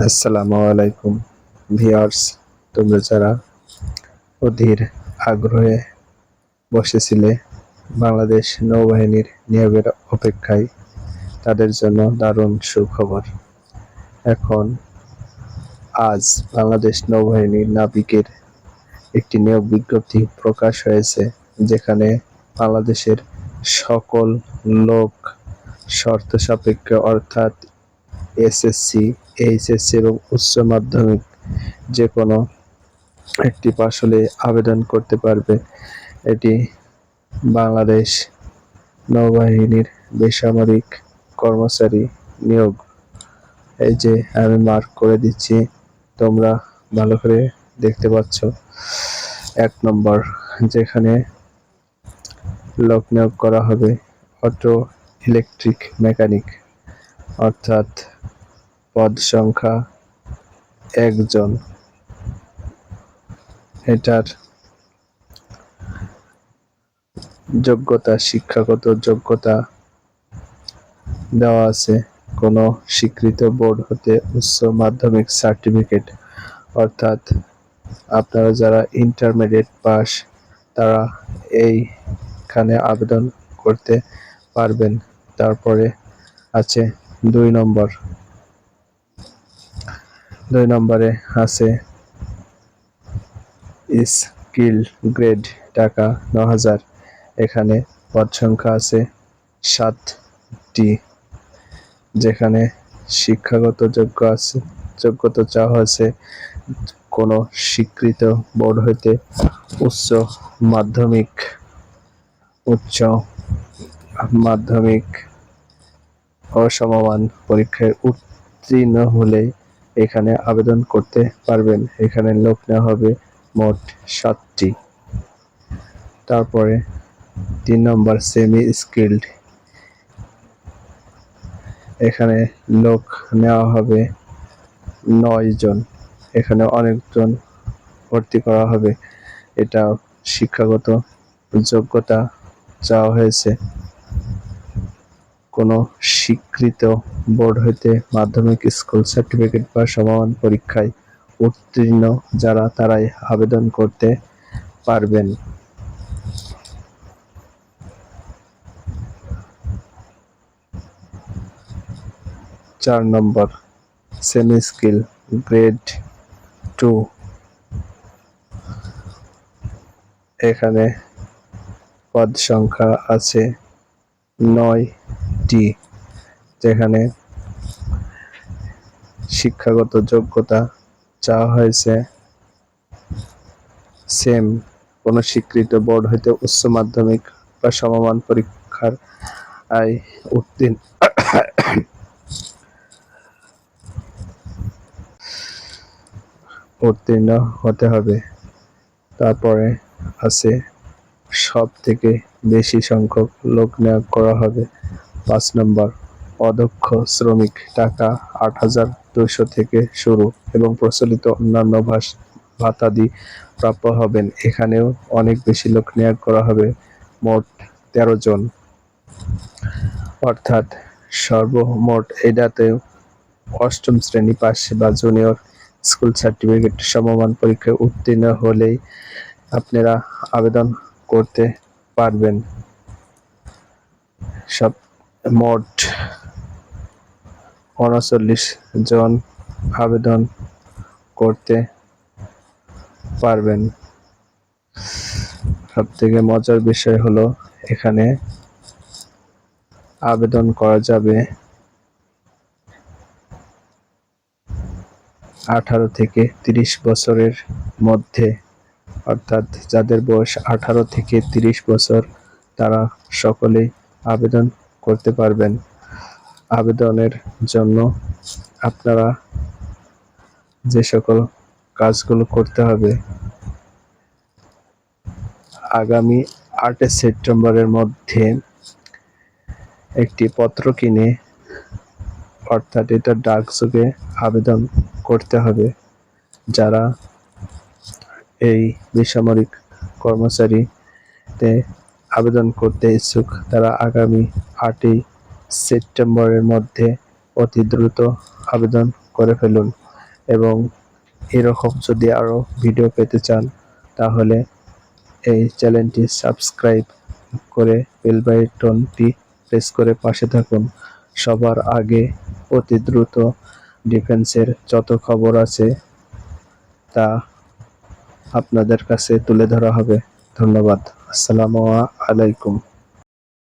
আসসালামু আলাইকুম ভিউয়ার্স, তোমরা যারা অধীর আগ্রহে বসেছিলে বাংলাদেশ নৌবাহিনীর নিয়োগের অপেক্ষায়, তাদের জন্য দারুণ সুখবর। এখন আজ বাংলাদেশ নৌবাহিনীর নাবিকের একটি নিয়োগ বিজ্ঞপ্তি প্রকাশ হয়েছে, যেখানে বাংলাদেশের সকল লোক শর্ত সাপেক্ষে অর্থাৎ এসএসসি, এইচএসসি এবং উচ্চ মাধ্যমিক যে কোনো একটি পাশ হলে আবেদন করতে পারবে। এটি বাংলাদেশ নৌবাহিনীর বেসামরিক কর্মচারী নিয়োগ। এই যে আমি মার্ক করে দিচ্ছি, তোমরা ভালো করে দেখতে পাচ্ছ। 1 নম্বর, যেখানে লোক নিয়োগ করা হবে অটো ইলেকট্রিক মেকানিক, অর্থাৎ পদ সংখ্যা 1 জন। এটার যোগ্যতা, শিক্ষাগত যোগ্যতা দেওয়া আছে কোনো স্বীকৃত বোর্ড হতে উচ্চ মাধ্যমিক সার্টিফিকেট, অর্থাৎ আপনারা যারা ইন্টারমিডিয়েট পাস তারা এইখানে আবেদন করতে পারবেন। তারপরে আছে 2 নম্বর। 2 নম্বরে আছে স্কিল গ্রেড, টাকা 9,000। এখানে পদ সংখ্যা আছে 7টি, যেখানে শিক্ষাগত যোগ্যতা চাওয়া আছে কোনো স্বীকৃত বোর্ড হইতে উচ্চ মাধ্যমিক ও সমমান পরীক্ষায় উত্তীর্ণ হলেই এখানে আবেদন করতে পারবেন। এখানে লোক নেওয়া হবে মোট 7টি। তারপরে 3 নম্বর, সেমি স্কিল্ড। এখানে লোক নেওয়া হবে 9 জন। এখানে অনেকজন ভর্তি করা হবে। এটা শিক্ষাগত যোগ্যতা চাওয়া হয়েছে কোনো স্বীকৃত বোর্ড হইতে মাধ্যমিক স্কুল সার্টিফিকেট বা সমমান পরীক্ষায় উত্তীর্ণ যারা তারাই আবেদন করতে পারবেন। চার নম্বর, সেমি স্কিল গ্রেড 2। এখানে পদ সংখ্যা আছে 9টি, যেখানে শিক্ষাগত যোগ্যতা চাওয়া হয়েছে সেম কোনো স্বীকৃত বোর্ড হইতে উচ্চ মাধ্যমিক বা সমমান পরীক্ষার উত্তীর্ণ হতে হবে। তারপরে আছে সব থেকে বেশি সংখ্যক লোক নিয়োগ করা হবে। 5 নম্বর, অদক্ষ শ্রমিক, টাকা 8,200 থেকে শুরু এবং প্রচলিত অন্যান্য ভাতাদি প্রাপ্য হবেন। এখানেও অনেক বেশি লোক নিয়োগ করা হবে, মোট 13 জন, অর্থাৎ সর্বমোট এটাতেও 8ম শ্রেণী পাস বা জুনিয়র স্কুল সার্টিফিকেট সমমান পরীক্ষায় উত্তীর্ণ হলেই আপনারা আবেদন করতে পারবেন। সব মোট 39 জন আবেদন করতে পারবেন। সব থেকে মজার বিষয় হলো এখানে আবেদন করা যাবে 18 থেকে 30 বছরের মধ্যে, অর্থাৎ যাদের বয়স 18 থেকে 30 বছর তারা সকলেই আবেদন করতে পারবেন। আবেদনের জন্য আপনারা যে সকল কাজগুলো করতে হবে, আগামী 8 সেপ্টেম্বরের মধ্যে একটি পত্র কিনে, অর্থাৎ এটা ডাকযোগে আবেদন করতে হবে। যারা এই বেসামরিক কর্মচারীতে আবেদন করতে ইচ্ছুক তারা আগামী 8 সেপ্টেম্বরের মধ্যে অতি দ্রুত আবেদন করে ফেলুন। এবং এরকম যদি আরো ভিডিও পেতে চান তাহলে এই চ্যানেলটি সাবস্ক্রাইব করে বেল বাটনটি প্রেস করে পাশে থাকুন। সবার আগে অতি দ্রুত ডিফেন্সের যত খবর আছে তা আপনাদের কাছে তুলে ধরা হবে। ধন্যবাদ। আসসালামু আলাইকুম।